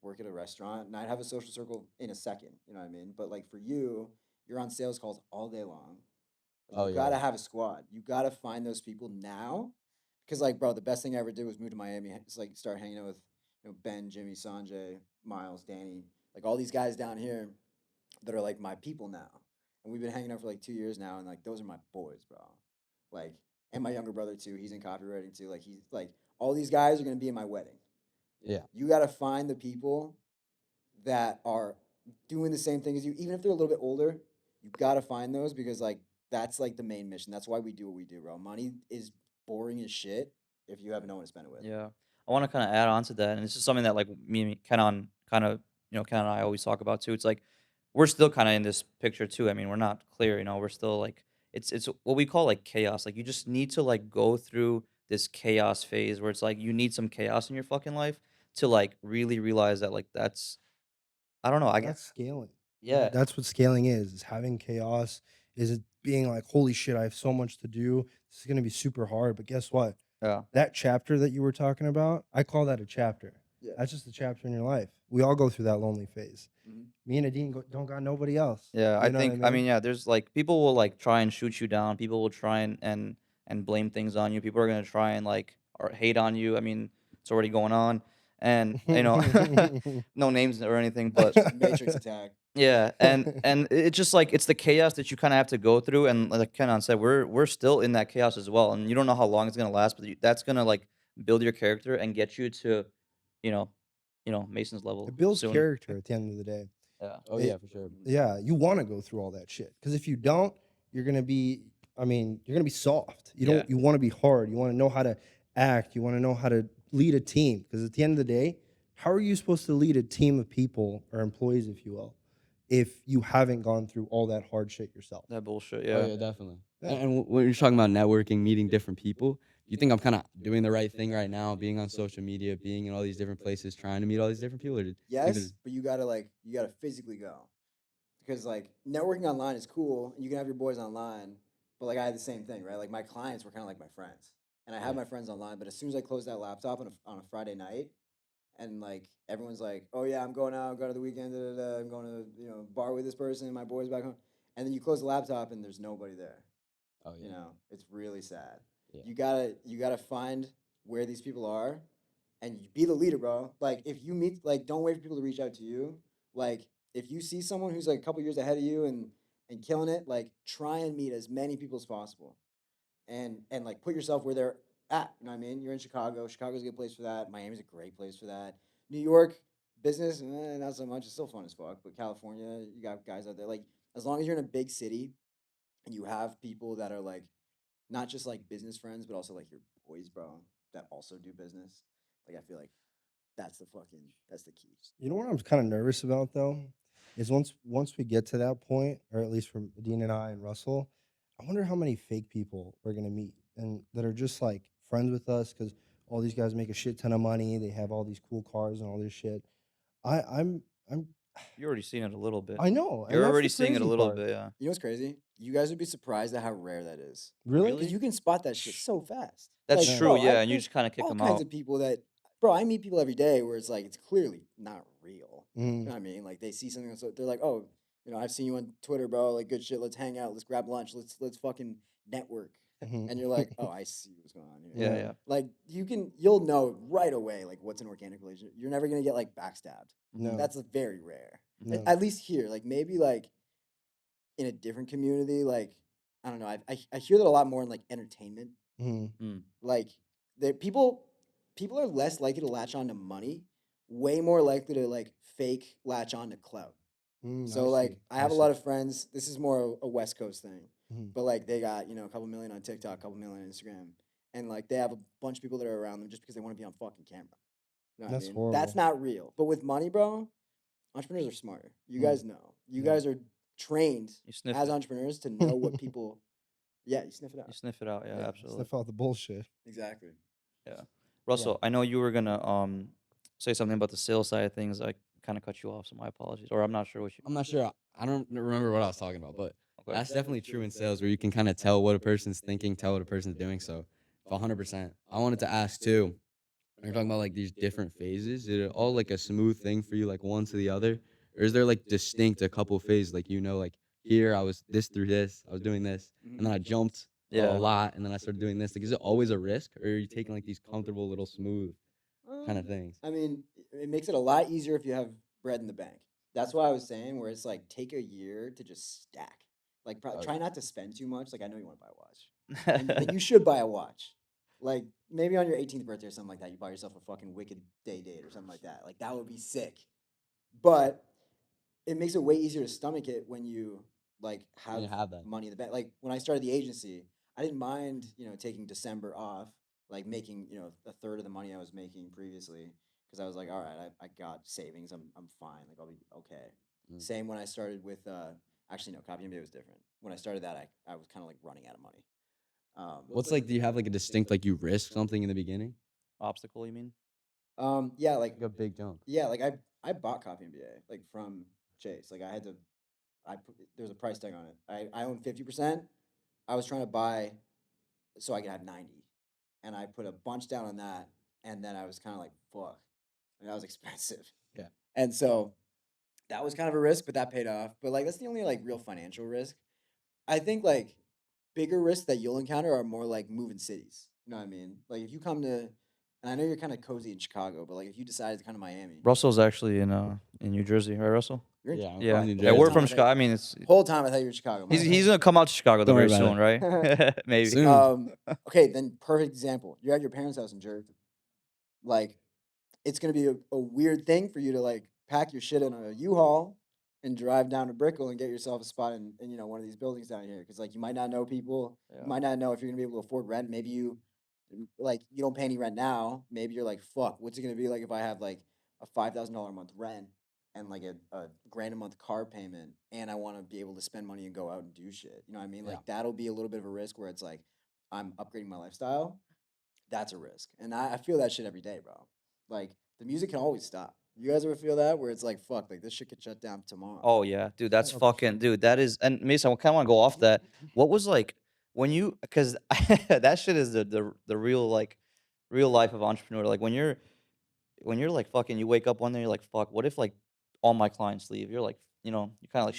work at a restaurant, and I'd have a social circle in a second. You know what I mean? But like for you, you're on sales calls all day long. Like Oh you yeah. gotta have a squad. You gotta find those people now, because like bro, the best thing I ever did was move to Miami. It's like start hanging out with Ben, Jimmy, Sanjay, Miles, Danny, like all these guys down here that are like my people now. And we've been hanging out for like 2 years now, and like those are my boys, bro. Like, and my younger brother too. He's in copywriting too. Like he's like all these guys are gonna be in my wedding. Yeah. You gotta find the people that are doing the same thing as you, even if they're a little bit older. You gotta find those because like that's like the main mission. That's why we do what we do, bro. Money is boring as shit if you have no one to spend it with. Yeah, I want to kind of add on to that, and this is something that like me and kind of Ken and I always talk about too. It's like we're still kind of in this picture too. I mean, we're not clear. We're still like it's what we call like chaos. Like you just need to like go through this chaos phase where it's like you need some chaos in your fucking life to like really realize that like that's I don't know. I guess That's scaling. yeah, That's what scaling is having chaos, is it being like, holy shit, I have so much to do. This is gonna be super hard. But guess what? yeah, That chapter that you were talking about, I call that a chapter. Yeah. That's just a chapter in your life. We all go through that lonely phase. Mhm. Me and Adine don't got nobody else. yeah. I You know what I think I mean? mean yeah. There's like people will like try and shoot you down. People will try and blame things on you. People are gonna try and like or hate on you. I mean, it's already going on, and no names or anything, but Matrix attack. yeah, and it's just like it's the chaos that you kind of have to go through, and like Kenan said, we're still in that chaos as well, and you don't know how long it's gonna last, but that's gonna like build your character and get you to, you know, Mason's level It builds soon. character at the end of the day. Yeah, Oh It, yeah, for sure. yeah, you want to go through all that shit because if you don't, you're gonna be. I mean, you're gonna be soft. You yeah, don't. You want to be hard. You want to know how to act. You want to know how to lead a team because at the end of the day, how are you supposed to lead a team of people or employees, if you will, if you haven't gone through all that hard shit yourself? that bullshit. Oh Yeah, yeah, definitely. Yeah. And when you're talking about networking, meeting different people, do you think I'm kind of doing the right thing right now, being on social media, being in all these different places, trying to meet all these different people? Or do you think Yes, there's but you gotta physically go. Because like networking online is cool and you can have your boys online, but like I had the same thing, right? Like my clients were kind of like my friends, and I had yeah, my friends online, but as soon as I closed that laptop on a Friday night, and like everyone's like, oh yeah, I'm going out, I'm going to the weekend, da, da, da, I'm going to bar with this person, my boys back home, and then you close the laptop and there's nobody there. oh You yeah, know, it's really sad. yeah, You gotta find where these people are, and you be the leader, bro. Like if you meet, like don't wait for people to reach out to you. Like if you see someone who's like a couple years ahead of you and killing it, like try and meet as many people as possible, and like put yourself where they're at. You know what I mean? You're in Chicago. Chicago's a good place for that. Miami's a great place for that. New York business, not so much. It's still fun as fuck. But California, you got guys out there. Like as long as you're in a big city and you have people that are like not just like business friends, but also like your boys, bro, that also do business. Like I feel like that's the key. You know what I'm kind of nervous about though, is once we get to that point, or at least from Dean and I and Russell, I wonder how many fake people we're gonna meet and that are just like friends with us because all these guys make a shit ton of money, they have all these cool cars and all this shit. I'm You're already seeing it a little bit. I know, and You're that's already the seeing it a crazy little part. bit, yeah. You know what's crazy? You guys would be surprised at how rare that is. Really? Because you can spot that shit so fast. That's Like, Yeah. true, bro, yeah, I've and you met just kind of kick all them kinds out. of people that, bro, I meet people every day where it's like, it's clearly not real. You Mm, know what I mean? Like, they see something, so they're like, oh, I've seen you on Twitter, bro. Like, good shit. Let's hang out. Let's grab lunch. Let's fucking network. mhm. And you're like, oh, I see what's going on here. Yeah, Yeah. yeah. Like, you'll know right away, like, what's an organic relationship. You're never gonna get like backstabbed. No. That's very rare. No. At least here, like maybe like in a different community, like I don't know. I hear that a lot more in like entertainment. Mhm. Mm. Like people are less likely to latch on to money, way more likely to like fake latch on to clout. So I like see. I have a lot of friends. This is more a West Coast thing, Mhm. but like they got a couple million on TikTok, a couple million on Instagram, and like they have a bunch of people that are around them just because they want to be on fucking camera. You know what I That's mean? horrible. That's not real. But with money, bro, entrepreneurs are smarter. You Mm. guys know. You Yeah. guys are trained You sniff as it. entrepreneurs to know what people. Yeah, you sniff it You out. sniff it out, yeah, Yeah. absolutely. Sniff out the bullshit. Exactly. Yeah. Russell, I know you were gonna say something about the sales side of things. I kind of cut you off, so my apologies. Or I'm not sure what you. I'm not sure. I don't remember what I was talking about, but Okay. that's definitely true in sales where you can kind of tell what a person's thinking, tell what a person's doing. So, 100%. I wanted to ask too. When you're talking about like these different phases, is it all like a smooth thing for you, like one to the other, or is there like distinct a couple phases, like like here I was this through this, I was doing this, and then I jumped a Yeah. lot, and then I started doing this. Like, is it always a risk, or are you taking like these comfortable little smooth kind of things? I mean, it makes it a lot easier if you have bread in the bank. That's why I was saying where it's like take a year to just stack. Like Oh, try yeah. not to spend too much. Like I know you want to buy a watch, and you should buy a watch. Like maybe on your 18th birthday or something like that, you buy yourself a fucking wicked day date or something like that. Like that would be sick. But it makes it way easier to stomach it when you like When you have have that. money in the bank. Like when I started the agency, I didn't mind taking December off, like making a third of the money I was making previously because I was like, all right, I got savings, I'm fine, like I'll be okay. Mm. Same when I started with actually no, Copy MBA was different. When I started that, I was kind of like running out of money. What's like? Do you have like a distinct like you risk something in the beginning, Obstacle, you mean? Yeah, like like a big jump? yeah, like I bought Copy MBA like from Chase. Like I had to there's a price tag on it. I own 50%. I was trying to buy so I could have 90. And I put a bunch down on that. And then I was kind of like, fuck. And that was expensive. Yeah. And so that was kind of a risk, but that paid off. But like that's the only like real financial risk. I think like bigger risks that you'll encounter are more like moving cities. You know what I mean? Like if you come to and I know you're kind of cozy in Chicago, but like if you decided to come to Miami, Russell's actually in New Jersey, right, Russell? you're in Yeah, I'm Yeah. from New Yeah, we're Jersey. from Chicago. I mean, it's whole time I thought you were Chicago. My he's bad. gonna come out to Chicago though Don't worry very soon, about right? Maybe. Soon. Okay, then perfect example. You're at your parents' house in Jersey. Like, it's gonna be a weird thing for you to like pack your shit in a U-Haul and drive down to Brickell and get yourself a spot in one of these buildings down here. Because like you might not know people, Yeah. you might not know if you're gonna be able to afford rent. Maybe like you don't pay any rent now. Maybe you're like, fuck, what's it gonna be like if I have like a $5,000 a month rent and like a grand a month car payment and I want to be able to spend money and go out and do shit. You know what I mean? Yeah. Like that'll be a little bit of a risk where it's like I'm upgrading my lifestyle. That's a risk. And I feel that shit every day, bro. Like the music can always stop. You guys ever feel that where it's like, fuck, like this shit could shut down tomorrow? Oh yeah, dude, that's Oh, for fucking dude. That is, and Mason, I kind of want to go off that. What was like when you, because that shit is the real like real life of entrepreneur. Like when you're like fucking, you wake up one day, you're like, fuck, what if like all my clients leave? You're like, you kind of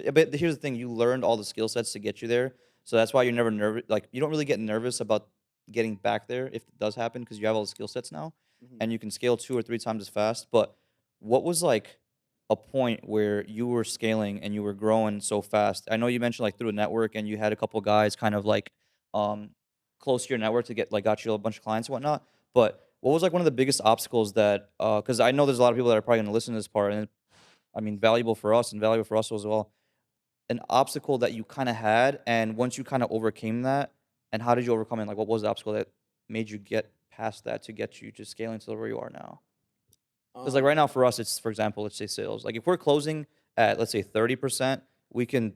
like, but here's the thing, you learned all the skill sets to get you there. So that's why you're never nervous. Like you don't really get nervous about getting back there if it does happen because you have all the skill sets now Mhm. and you can scale 2 or 3 times as fast. But what was like a point where you were scaling and you were growing so fast? I know you mentioned like through a network and you had a couple guys kind of like um close to your network to get like got you a bunch of clients and whatnot. But what was like one of the biggest obstacles that because I know there's a lot of people that are probably going to listen to this part, and I mean valuable for us and valuable for us as well. An obstacle that you kind of had, and once you kind of overcame that, and how did you overcome it? Like, what was the obstacle that made you get past that to get you to scaling to where you are now? Because like right now for us, it's for example, let's say sales. Like if we're closing at let's say 30%, we can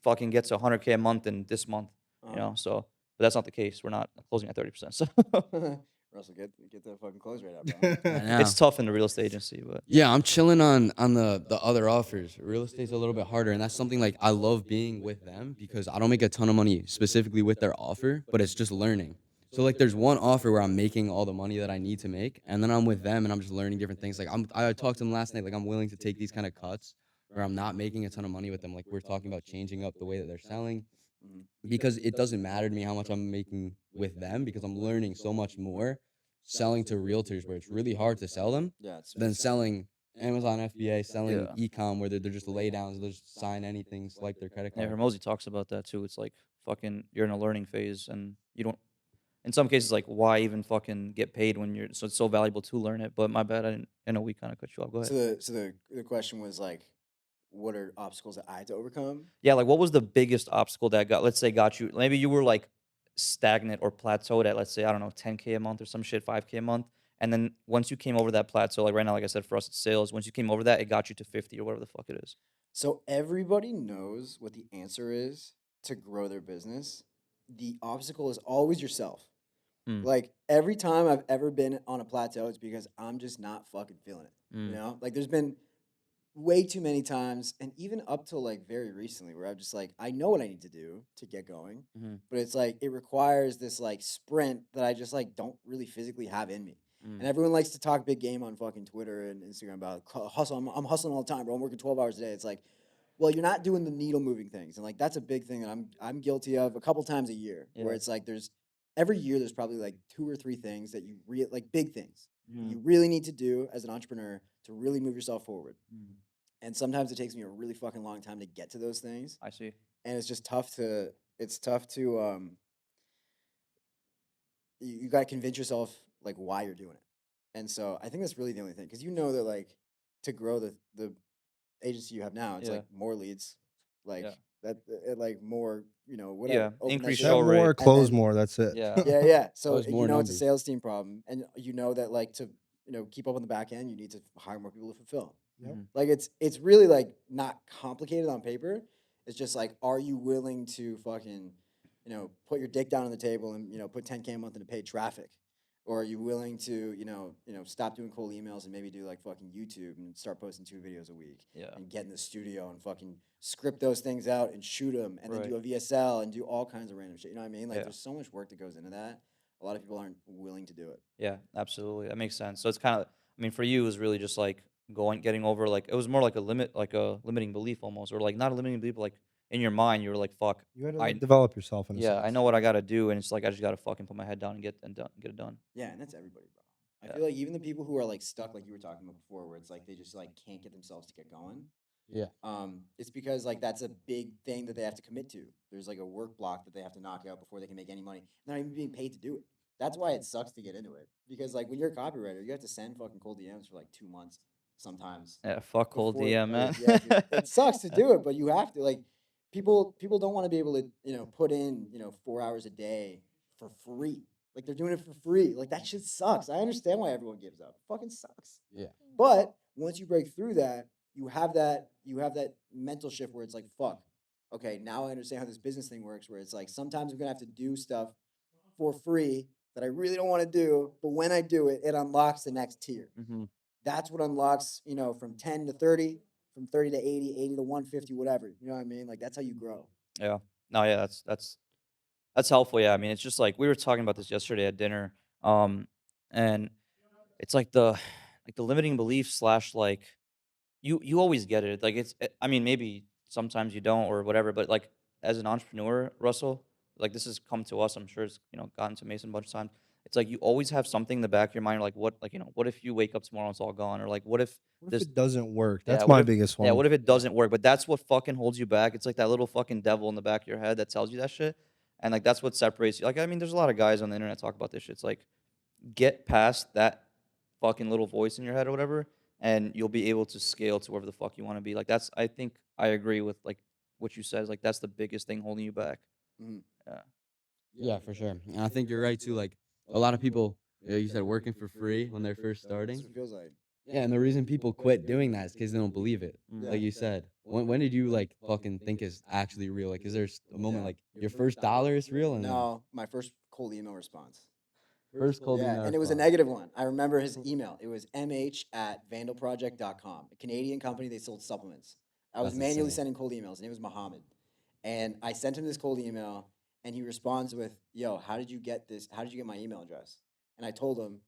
fucking get to 100K a month in this month. You know, so but that's not the case. We're not closing at 30%. So Russell, get that fucking close rate up, bro. I know. it's tough in the real estate agency, but Yeah, I'm chilling on the other offers. Real estate's a little bit harder, and that's something like I love being with them because I don't make a ton of money specifically with their offer, but it's just learning. So like there's one offer where I'm making all the money that I need to make, and then I'm with them and I'm just learning different things. Like I talked to them last night, like I'm willing to take these kind of cuts where I'm not making a ton of money with them. Like we're talking about changing up the way that they're selling Mhm. because it doesn't matter to me how much I'm making with them because I'm learning so much more selling to realtors where it's really hard to sell them Yeah, it's than selling Amazon FBA, selling yeah. ecom where they're just lay downs, they'll just sign anything, swipe their credit Yeah, card. Hermosi talks about that too. It's like fucking you're in a learning phase and you don't in some cases like why even fucking get paid when you're so it's so valuable to learn it. But my bad, I know we kind of cut you off. Go ahead. So the question was like, what are obstacles that I had to overcome? Yeah, like what was the biggest obstacle that got let's say got you maybe you were like stagnant or plateaued at let's say I don't know 10K a month or some shit 5K a month and then once you came over that plateau like right now like I said for us it's sales once you came over that it got you to 50 or whatever the fuck it is. So everybody knows what the answer is to grow their business. The obstacle is always yourself. Mm. Like every time I've ever been on a plateau, it's because I'm just not fucking feeling it. You Mm. know, like there's been way too many times, and even up till like very recently, where I'm just like, I know what I need to do to get going, Mhm. but it's like it requires this like sprint that I just like don't really physically have in me. And Mm. everyone likes to talk big game on fucking Twitter and Instagram about hustle. I'm hustling all the time, bro. I'm working 12 hours a day. It's like, well, you're not doing the needle moving things, and like that's a big thing that I'm guilty of a couple times a year, where Yeah. it's like there's every year there's probably like 2 or 3 things that like big things that Mm. you really need to do as an entrepreneur to really move yourself forward. Mm. And sometimes it takes me a really fucking long time to get to those things, I see. and it's just tough to you got to convince yourself like why you're doing it. And so I think that's really the only thing, because you know that like to grow the agency you have now, it's Yeah. like more leads, like Yeah. like more, whatever, Yeah. open that Increase shit Sell show up. more, rate. And close then more. That's it. Yeah. yeah. So Close more it's a numbers. sales team problem, and you know that like to keep up on the back end, you need to hire more people to fulfill. Yep. Mhm. Like it's really like not complicated on paper. It's just like, are you willing to fucking, put your dick down on the table and put 10K a month into paid traffic, or are you willing to stop doing cold emails and maybe do like fucking YouTube and start posting 2 videos a week Yeah. and get in the studio and fucking script those things out and shoot them and then Right. do a VSL and do all kinds of random shit. You know what I mean? Like Yeah. there's so much work that goes into that. A lot of people aren't willing to do it. Yeah, absolutely. That makes sense. So it's kind of, I mean, for you, it was really just like getting over, like, it was more like like a limiting belief almost, or like not a limiting belief, but like in your mind, you were like, fuck, You had to like I, develop yourself in a yeah, I sense. know what I got to do. And it's like, I just got to fucking put my head down and get it done. Yeah, and that's everybody, bro. I Yeah. feel like even the people who are like stuck, like you were talking about before, where it's like they just like can't get themselves to get going. Yeah. It's because like that's a big thing that they have to commit to. There's like a work block that they have to knock out before they can make any money. They're not even being paid to do it. That's why it sucks to get into it. Because like when you're a copywriter, you have to send fucking cold DMs for like 2 months sometimes. Yeah, fuck cold Before DM, like man. yeah, dude, it sucks to do it, but you have to. Like people don't want to be able to, put in, 4 hours a day for free. Like they're doing it for free. Like that shit sucks. I understand why everyone gives up. It fucking sucks. Yeah. But once you break through that, you have that mental shift where it's like, fuck. Okay, now I understand how this business thing works, where it's like sometimes I'm gonna have to do stuff for free that I really don't want to do, but when I do it, it unlocks the next tier. Hmm. That's what unlocks, from 10 to 30, from 30 to 80, 80 to 150, whatever. You know what I mean? Like that's how you grow. Yeah. No, yeah, that's helpful. Yeah. I mean, it's just like, we were talking about this yesterday at dinner. And it's like the limiting belief slash like, you always get it. Like I mean, maybe sometimes you don't or whatever, but like as an entrepreneur, Russell, like this has come to us. I'm sure it's gotten to Mason a bunch of times. It's like you always have something in the back of your mind, like what, like what if you wake up tomorrow and it's all gone, or like what if What if this, it doesn't work? yeah, That's what my if biggest yeah, one. what if it doesn't work? But that's what fucking holds you back. It's like that little fucking devil in the back of your head that tells you that shit, and like that's what separates you. Like I mean, there's a lot of guys on the internet talk about this shit. It's like get past that fucking little voice in your head or whatever, and you'll be able to scale to wherever the fuck you want to be. Like that's I think I agree with like what you said. Like that's the biggest thing holding you back. Mhm. Yeah. Yeah, for sure. And I think you're right too. Like a lot of people, you said working for free when they're first That's starting. what it feels like. Yeah, and the reason people quit doing that is because they don't believe it. Mm. Like you said, when did you like fucking think it's actually real? Like, is there a moment Yeah. like your first dollar is real and then No, my first cold email response. first cold Yeah, email and it was a response? negative one. I remember his email. It was mh@vandalproject.com, a Canadian company. They sold supplements. I was That's manually insane. sending cold emails. His name was Mohammed. And I sent him this cold email, and he responds with, "Yo, how did you get this? How did you get my email address?" And I told him,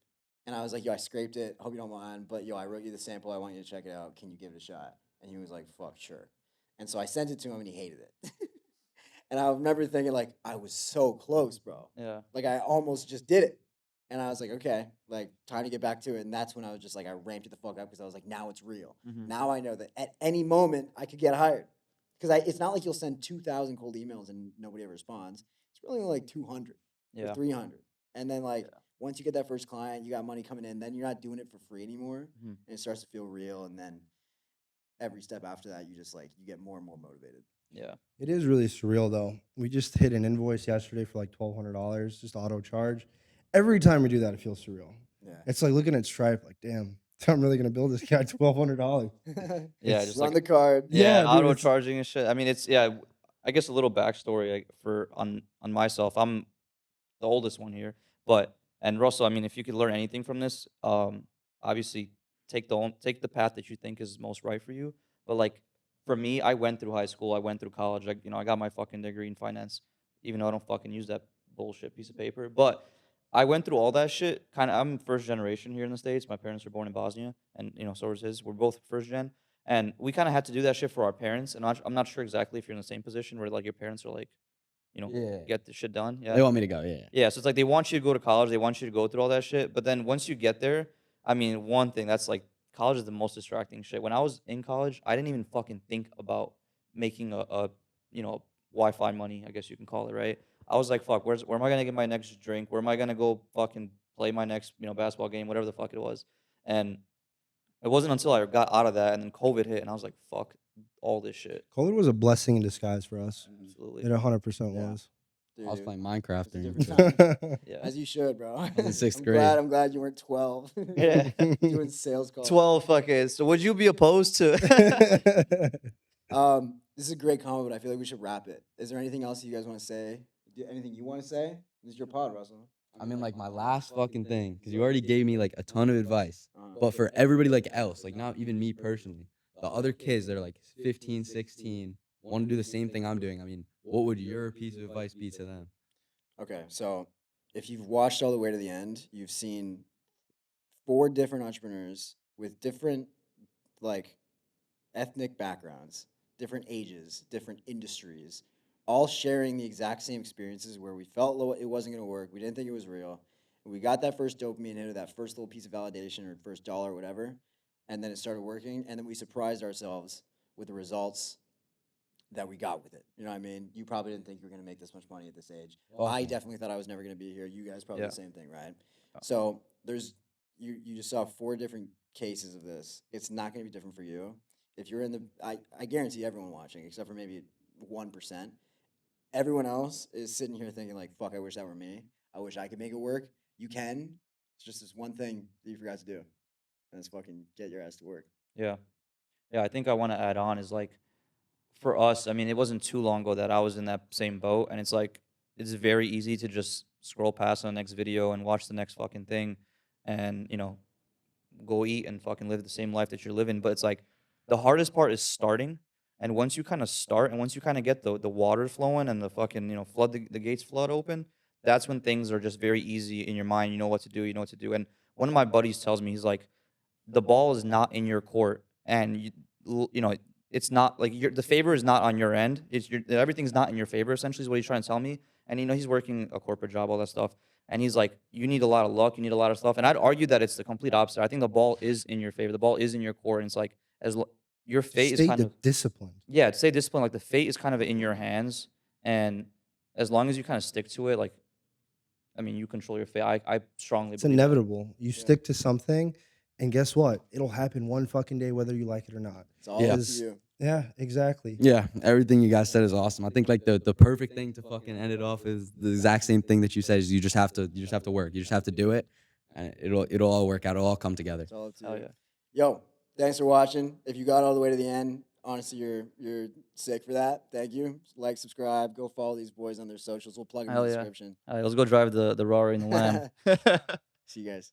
and I was like, "Yo, I scraped it. Hope you don't mind, but yo, I wrote you the sample. I want you to check it out. Can you give it a shot?" And he was like, "Fuck, sure." And so I sent it to him, and he hated it. And I remember thinking, like, I was so close, bro. Yeah. Like, I almost just did it. And I was like, okay, like, time to get back to it. And that's when I was just like, I ramped it the fuck up because I was like, now it's real. Mhm. Now I know that at any moment I could get hired. Because it's not like you'll send 2,000 cold emails and nobody ever responds. It's really only like 200 or Yeah. 300. And then, like, Yeah. once you get that first client, you got money coming in, then you're not doing it for free anymore. Mhm. And it starts to feel real. And then every step after that, you just like, you get more and more motivated. Yeah. It is really surreal though. We just hit an invoice yesterday for like $1,200, just auto charge. Every time we do that, it feels surreal. Yeah. It's like looking at Stripe, like, damn, I'm really gonna bill this guy $1,200. Yeah, It's- just Run like the card. Yeah, dude, auto it's- charging and shit. I mean, it's I guess a little backstory for on myself. I'm the oldest one here, but and Russell. I mean, if you could learn anything from this, obviously take the path that you think is most right for you. But like for me, I went through high school, I went through college. I got my fucking degree in finance, even though I don't fucking use that bullshit piece of paper. But I went through all that shit. Kind of, I'm first generation here in the States. My parents were born in Bosnia, and so was his. We're both first gen. And we kind of had to do that shit for our parents. And I'm not sure exactly if you're in the same position where like your parents are like, Yeah. get the shit done. Yeah. They want me to go, yeah. Yeah. So it's like they want you to go to college. They want you to go through all that shit. But then once you get there, I mean, one thing that's like college is the most distracting shit. When I was in college, I didn't even fucking think about making a Wi-Fi money, I guess you can call it, right? I was like, fuck, where am I gonna get my next drink? Where am I gonna go fucking play my next basketball game, whatever the fuck it was. And it wasn't until I got out of that and then COVID hit, and I was like, fuck all this shit. COVID was a blessing in disguise for us. Absolutely. It 100% Yeah. was. Dude, I was playing Minecraft it's a during different COVID. time. Yeah. As you should, bro. I was in sixth I'm grade. I'm glad you weren't 12. Yeah. Doing sales calls. 12 fuckers. So would you be opposed to? This is a great combo, but I feel like we should wrap it. Is there anything else you guys want to say? Anything you want to say? This is your pod, Russell. I mean, like my last fucking thing, because you already gave me like a ton of advice. Uh-huh. But for everybody like else, like not even me personally, the other kids that are like 15, 16, want to do the same thing I'm doing. I mean, what would your piece of advice be to them? Okay, so if you've watched all the way to the end, you've seen 4 different entrepreneurs with different like ethnic backgrounds, different ages, different industries, all sharing the exact same experiences where we felt it wasn't going to work. We didn't think it was real. We got that first dopamine hit or that first little piece of validation or first dollar or whatever, and then it started working, and then we surprised ourselves with the results that we got with it. You know what I mean? You probably didn't think you were going to make this much money at this age. Fuck I no. definitely thought I was never going to be here. You guys probably Yeah. the same thing, right? So there's you just saw 4 different cases of this. It's not going to be different for you. If you're in the, I guarantee everyone watching, except for maybe 1%, everyone else is sitting here thinking like, fuck, I wish that were me. I wish I could make it work. You can. It's just this one thing that you forgot to do. And it's fucking get your ass to work. Yeah. Yeah, I think I want to add on is like for us, I mean, it wasn't too long ago that I was in that same boat, and it's like it's very easy to just scroll past on the next video and watch the next fucking thing and, go eat and fucking live the same life that you're living, but it's like the hardest part is starting. And once you kind of start and once you kind of get the water flowing and the fucking, flood the gates flood open, that's when things are just very easy in your mind. You know what to do, And one of my buddies tells me, he's like, the ball is not in your court, and it's not like the favor is not on your end. Everything's not in your favor. Essentially, is what he's trying to tell me. And he's working a corporate job, all that stuff. And he's like, you need a lot of luck, you need a lot of stuff. And I'd argue that it's the complete opposite. I think the ball is in your favor. The ball is in your court, and it's like your fate is Stay kind of disciplined. yeah. To stay disciplined, like the fate is kind of in your hands, and as long as you kind of stick to it, like I mean, you control your fate. I strongly It's believe that. inevitable. You stick to something, and guess what? It'll happen one fucking day, whether you like it or not. It's all Yeah. up to Is- you. Yeah, exactly. Yeah, everything you guys said is awesome. I think like the perfect thing to fucking end it off is the exact same thing that you said is you just have to work. You just have to do it, and it'll all work out. It'll all come together. It's all up to Hell you. yeah. Yo, thanks for watching. If you got all the way to the end, honestly, you're sick for that. Thank you. Like, subscribe, go follow these boys on their socials. We'll plug them in Hell the yeah. description. All right, let's go drive the Rari and the Lamb. See you guys.